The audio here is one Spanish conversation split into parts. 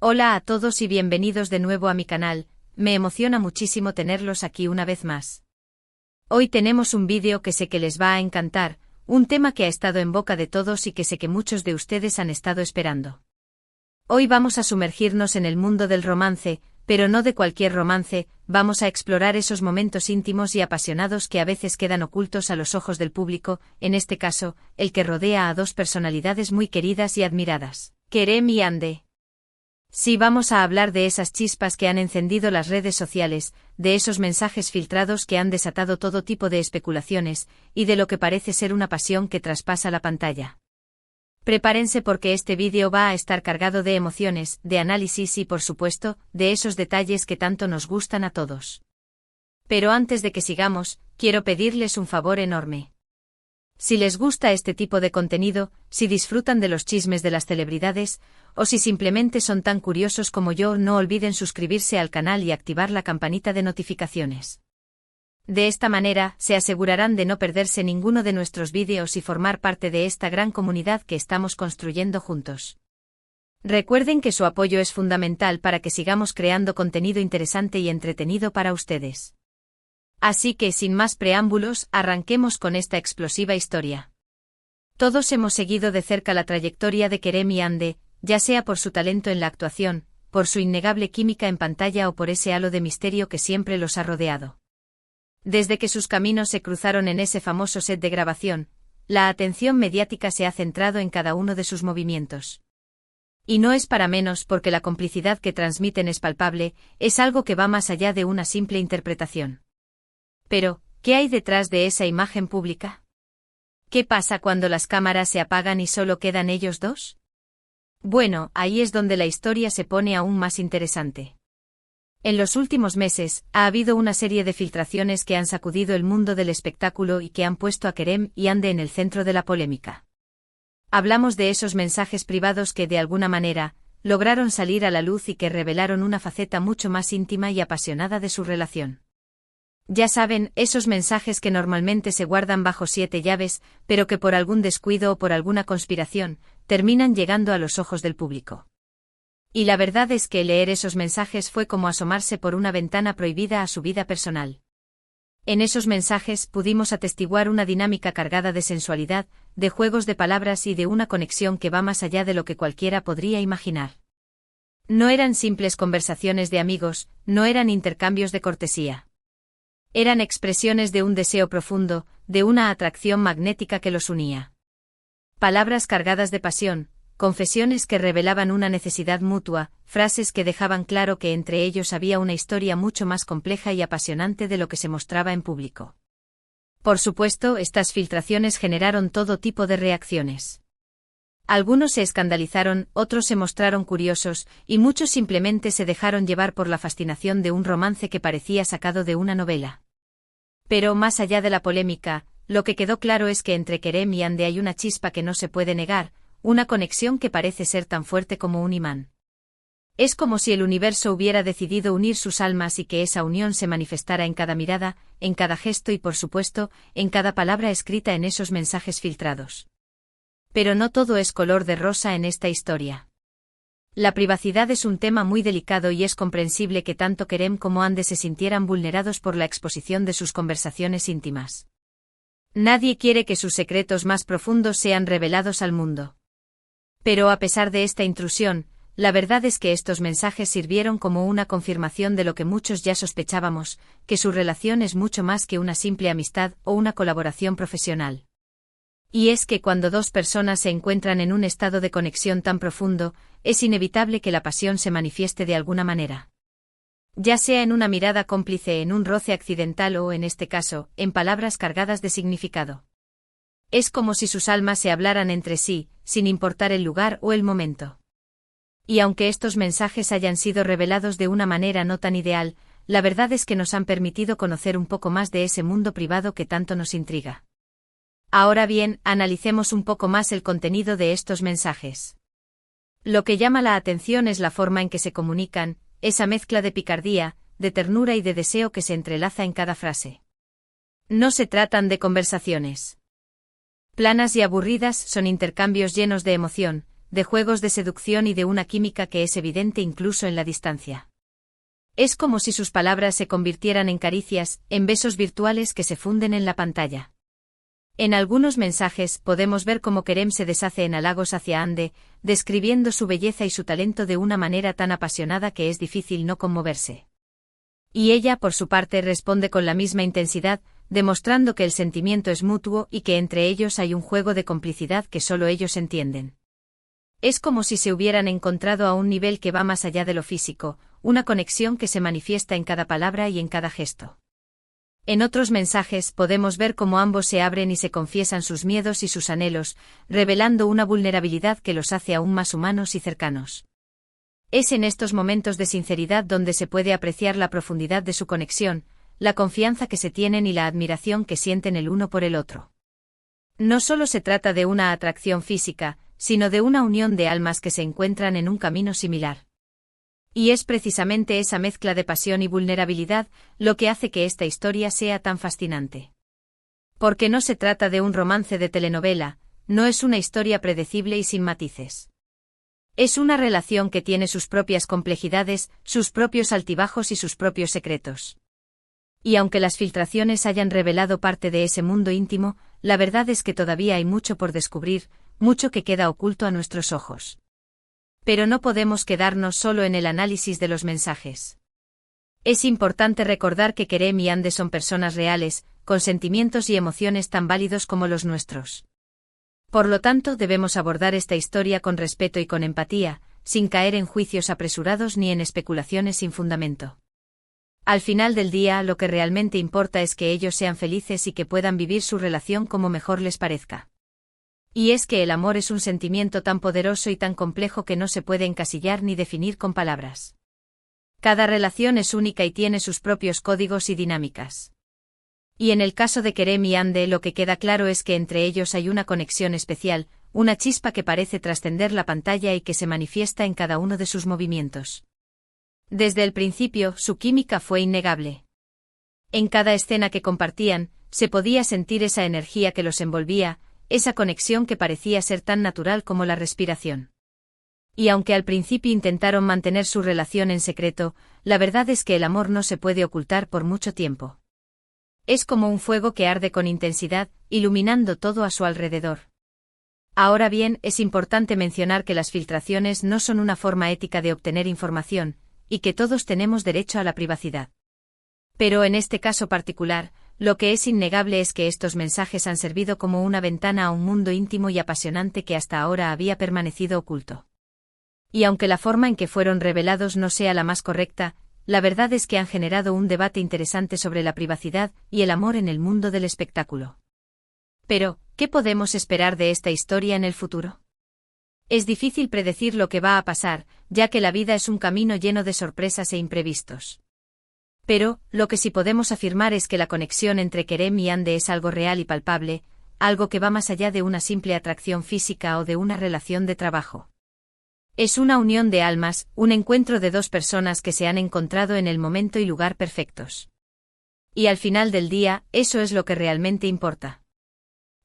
Hola a todos y bienvenidos de nuevo a mi canal, me emociona muchísimo tenerlos aquí una vez más. Hoy tenemos un vídeo que sé que les va a encantar, un tema que ha estado en boca de todos y que sé que muchos de ustedes han estado esperando. Hoy vamos a sumergirnos en el mundo del romance, pero no de cualquier romance, vamos a explorar esos momentos íntimos y apasionados que a veces quedan ocultos a los ojos del público, en este caso, el que rodea a dos personalidades muy queridas y admiradas, Kerem y Hande. Sí, vamos a hablar de esas chispas que han encendido las redes sociales, de esos mensajes filtrados que han desatado todo tipo de especulaciones, y de lo que parece ser una pasión que traspasa la pantalla. Prepárense porque este vídeo va a estar cargado de emociones, de análisis y por supuesto, de esos detalles que tanto nos gustan a todos. Pero antes de que sigamos, quiero pedirles un favor enorme. Si les gusta este tipo de contenido, si disfrutan de los chismes de las celebridades, o si simplemente son tan curiosos como yo, no olviden suscribirse al canal y activar la campanita de notificaciones. De esta manera, se asegurarán de no perderse ninguno de nuestros vídeos y formar parte de esta gran comunidad que estamos construyendo juntos. Recuerden que su apoyo es fundamental para que sigamos creando contenido interesante y entretenido para ustedes. Así que, sin más preámbulos, arranquemos con esta explosiva historia. Todos hemos seguido de cerca la trayectoria de Kerem y Hande, ya sea por su talento en la actuación, por su innegable química en pantalla o por ese halo de misterio que siempre los ha rodeado. Desde que sus caminos se cruzaron en ese famoso set de grabación, la atención mediática se ha centrado en cada uno de sus movimientos. Y no es para menos porque la complicidad que transmiten es palpable, es algo que va más allá de una simple interpretación. Pero, ¿qué hay detrás de esa imagen pública? ¿Qué pasa cuando las cámaras se apagan y solo quedan ellos dos? Bueno, ahí es donde la historia se pone aún más interesante. En los últimos meses, ha habido una serie de filtraciones que han sacudido el mundo del espectáculo y que han puesto a Kerem y Hande en el centro de la polémica. Hablamos de esos mensajes privados que, de alguna manera, lograron salir a la luz y que revelaron una faceta mucho más íntima y apasionada de su relación. Ya saben, esos mensajes que normalmente se guardan bajo 7 llaves, pero que por algún descuido o por alguna conspiración, terminan llegando a los ojos del público. Y la verdad es que leer esos mensajes fue como asomarse por una ventana prohibida a su vida personal. En esos mensajes pudimos atestiguar una dinámica cargada de sensualidad, de juegos de palabras y de una conexión que va más allá de lo que cualquiera podría imaginar. No eran simples conversaciones de amigos, no eran intercambios de cortesía. Eran expresiones de un deseo profundo, de una atracción magnética que los unía. Palabras cargadas de pasión, confesiones que revelaban una necesidad mutua, frases que dejaban claro que entre ellos había una historia mucho más compleja y apasionante de lo que se mostraba en público. Por supuesto, estas filtraciones generaron todo tipo de reacciones. Algunos se escandalizaron, otros se mostraron curiosos, y muchos simplemente se dejaron llevar por la fascinación de un romance que parecía sacado de una novela. Pero más allá de la polémica, lo que quedó claro es que entre Kerem y Hande hay una chispa que no se puede negar, una conexión que parece ser tan fuerte como un imán. Es como si el universo hubiera decidido unir sus almas y que esa unión se manifestara en cada mirada, en cada gesto y por supuesto, en cada palabra escrita en esos mensajes filtrados. Pero no todo es color de rosa en esta historia. La privacidad es un tema muy delicado y es comprensible que tanto Kerem como Hande se sintieran vulnerados por la exposición de sus conversaciones íntimas. Nadie quiere que sus secretos más profundos sean revelados al mundo. Pero a pesar de esta intrusión, la verdad es que estos mensajes sirvieron como una confirmación de lo que muchos ya sospechábamos, que su relación es mucho más que una simple amistad o una colaboración profesional. Y es que cuando dos personas se encuentran en un estado de conexión tan profundo, es inevitable que la pasión se manifieste de alguna manera. Ya sea en una mirada cómplice, en un roce accidental o, en este caso, en palabras cargadas de significado. Es como si sus almas se hablaran entre sí, sin importar el lugar o el momento. Y aunque estos mensajes hayan sido revelados de una manera no tan ideal, la verdad es que nos han permitido conocer un poco más de ese mundo privado que tanto nos intriga. Ahora bien, analicemos un poco más el contenido de estos mensajes. Lo que llama la atención es la forma en que se comunican, esa mezcla de picardía, de ternura y de deseo que se entrelaza en cada frase. No se tratan de conversaciones planas y aburridas, son intercambios llenos de emoción, de juegos de seducción y de una química que es evidente incluso en la distancia. Es como si sus palabras se convirtieran en caricias, en besos virtuales que se funden en la pantalla. En algunos mensajes podemos ver cómo Kerem se deshace en halagos hacia Hande, describiendo su belleza y su talento de una manera tan apasionada que es difícil no conmoverse. Y ella, por su parte, responde con la misma intensidad, demostrando que el sentimiento es mutuo y que entre ellos hay un juego de complicidad que solo ellos entienden. Es como si se hubieran encontrado a un nivel que va más allá de lo físico, una conexión que se manifiesta en cada palabra y en cada gesto. En otros mensajes podemos ver cómo ambos se abren y se confiesan sus miedos y sus anhelos, revelando una vulnerabilidad que los hace aún más humanos y cercanos. Es en estos momentos de sinceridad donde se puede apreciar la profundidad de su conexión, la confianza que se tienen y la admiración que sienten el uno por el otro. No solo se trata de una atracción física, sino de una unión de almas que se encuentran en un camino similar. Y es precisamente esa mezcla de pasión y vulnerabilidad lo que hace que esta historia sea tan fascinante. Porque no se trata de un romance de telenovela, no es una historia predecible y sin matices. Es una relación que tiene sus propias complejidades, sus propios altibajos y sus propios secretos. Y aunque las filtraciones hayan revelado parte de ese mundo íntimo, la verdad es que todavía hay mucho por descubrir, mucho que queda oculto a nuestros ojos. Pero no podemos quedarnos solo en el análisis de los mensajes. Es importante recordar que Kerem y Hande son personas reales, con sentimientos y emociones tan válidos como los nuestros. Por lo tanto, debemos abordar esta historia con respeto y con empatía, sin caer en juicios apresurados ni en especulaciones sin fundamento. Al final del día, lo que realmente importa es que ellos sean felices y que puedan vivir su relación como mejor les parezca. Y es que el amor es un sentimiento tan poderoso y tan complejo que no se puede encasillar ni definir con palabras. Cada relación es única y tiene sus propios códigos y dinámicas. Y en el caso de Kerem y Hande, lo que queda claro es que entre ellos hay una conexión especial, una chispa que parece trascender la pantalla y que se manifiesta en cada uno de sus movimientos. Desde el principio, su química fue innegable. En cada escena que compartían, se podía sentir esa energía que los envolvía, esa conexión que parecía ser tan natural como la respiración. Y aunque al principio intentaron mantener su relación en secreto, la verdad es que el amor no se puede ocultar por mucho tiempo. Es como un fuego que arde con intensidad, iluminando todo a su alrededor. Ahora bien, es importante mencionar que las filtraciones no son una forma ética de obtener información, y que todos tenemos derecho a la privacidad. Pero en este caso particular, lo que es innegable es que estos mensajes han servido como una ventana a un mundo íntimo y apasionante que hasta ahora había permanecido oculto. Y aunque la forma en que fueron revelados no sea la más correcta, la verdad es que han generado un debate interesante sobre la privacidad y el amor en el mundo del espectáculo. Pero, ¿qué podemos esperar de esta historia en el futuro? Es difícil predecir lo que va a pasar, ya que la vida es un camino lleno de sorpresas e imprevistos. Pero, lo que sí podemos afirmar es que la conexión entre Kerem y Hande es algo real y palpable, algo que va más allá de una simple atracción física o de una relación de trabajo. Es una unión de almas, un encuentro de dos personas que se han encontrado en el momento y lugar perfectos. Y al final del día, eso es lo que realmente importa.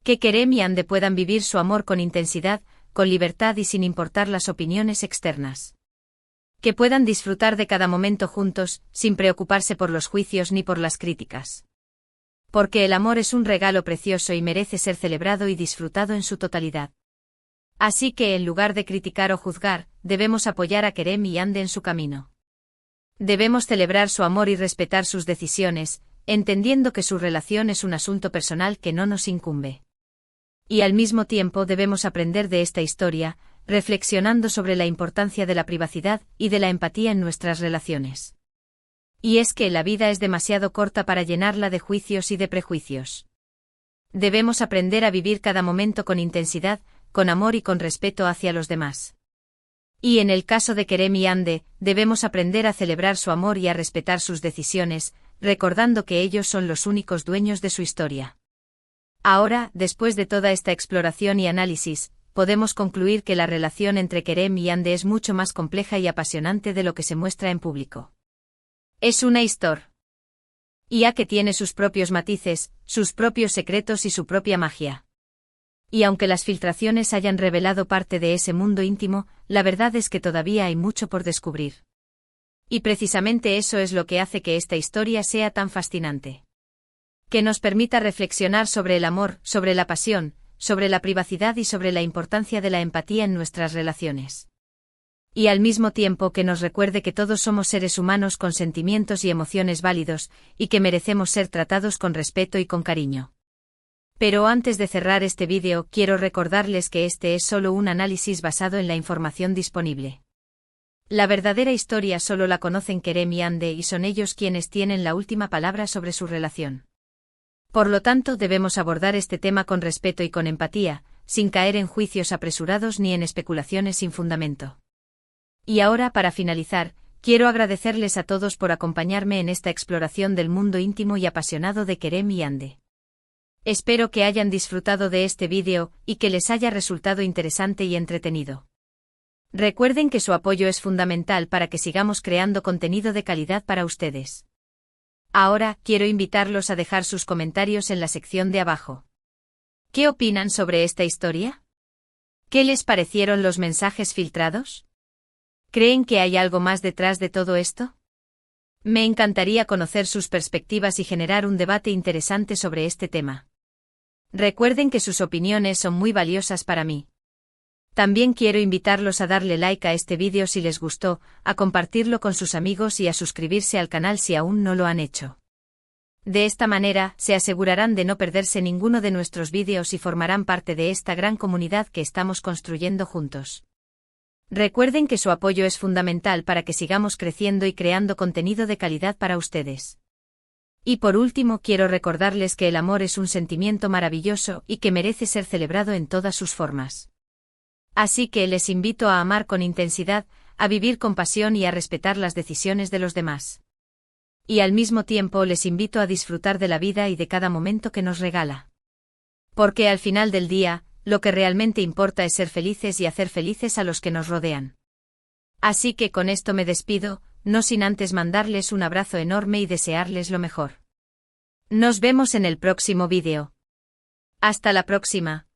Que Kerem y Hande puedan vivir su amor con intensidad, con libertad y sin importar las opiniones externas. Que puedan disfrutar de cada momento juntos, sin preocuparse por los juicios ni por las críticas. Porque el amor es un regalo precioso y merece ser celebrado y disfrutado en su totalidad. Así que en lugar de criticar o juzgar, debemos apoyar a Kerem y Hande en su camino. Debemos celebrar su amor y respetar sus decisiones, entendiendo que su relación es un asunto personal que no nos incumbe. Y al mismo tiempo debemos aprender de esta historia, reflexionando sobre la importancia de la privacidad y de la empatía en nuestras relaciones. Y es que la vida es demasiado corta para llenarla de juicios y de prejuicios. Debemos aprender a vivir cada momento con intensidad, con amor y con respeto hacia los demás. Y en el caso de Kerem y Hande, debemos aprender a celebrar su amor y a respetar sus decisiones, recordando que ellos son los únicos dueños de su historia. Ahora, después de toda esta exploración y análisis, podemos concluir que la relación entre Kerem y Hande es mucho más compleja y apasionante de lo que se muestra en público. Es una historia que tiene sus propios matices, sus propios secretos y su propia magia. Y aunque las filtraciones hayan revelado parte de ese mundo íntimo, la verdad es que todavía hay mucho por descubrir. Y precisamente eso es lo que hace que esta historia sea tan fascinante. Que nos permita reflexionar sobre el amor, sobre la pasión, sobre la privacidad y sobre la importancia de la empatía en nuestras relaciones. Y al mismo tiempo que nos recuerde que todos somos seres humanos con sentimientos y emociones válidos, y que merecemos ser tratados con respeto y con cariño. Pero antes de cerrar este vídeo, quiero recordarles que este es solo un análisis basado en la información disponible. La verdadera historia solo la conocen Kerem y Hande y son ellos quienes tienen la última palabra sobre su relación. Por lo tanto, debemos abordar este tema con respeto y con empatía, sin caer en juicios apresurados ni en especulaciones sin fundamento. Y ahora, para finalizar, quiero agradecerles a todos por acompañarme en esta exploración del mundo íntimo y apasionado de Kerem y Hande. Espero que hayan disfrutado de este vídeo y que les haya resultado interesante y entretenido. Recuerden que su apoyo es fundamental para que sigamos creando contenido de calidad para ustedes. Ahora, quiero invitarlos a dejar sus comentarios en la sección de abajo. ¿Qué opinan sobre esta historia? ¿Qué les parecieron los mensajes filtrados? ¿Creen que hay algo más detrás de todo esto? Me encantaría conocer sus perspectivas y generar un debate interesante sobre este tema. Recuerden que sus opiniones son muy valiosas para mí. También quiero invitarlos a darle like a este vídeo si les gustó, a compartirlo con sus amigos y a suscribirse al canal si aún no lo han hecho. De esta manera, se asegurarán de no perderse ninguno de nuestros vídeos y formarán parte de esta gran comunidad que estamos construyendo juntos. Recuerden que su apoyo es fundamental para que sigamos creciendo y creando contenido de calidad para ustedes. Y por último, quiero recordarles que el amor es un sentimiento maravilloso y que merece ser celebrado en todas sus formas. Así que les invito a amar con intensidad, a vivir con pasión y a respetar las decisiones de los demás. Y al mismo tiempo les invito a disfrutar de la vida y de cada momento que nos regala. Porque al final del día, lo que realmente importa es ser felices y hacer felices a los que nos rodean. Así que con esto me despido, no sin antes mandarles un abrazo enorme y desearles lo mejor. Nos vemos en el próximo vídeo. Hasta la próxima.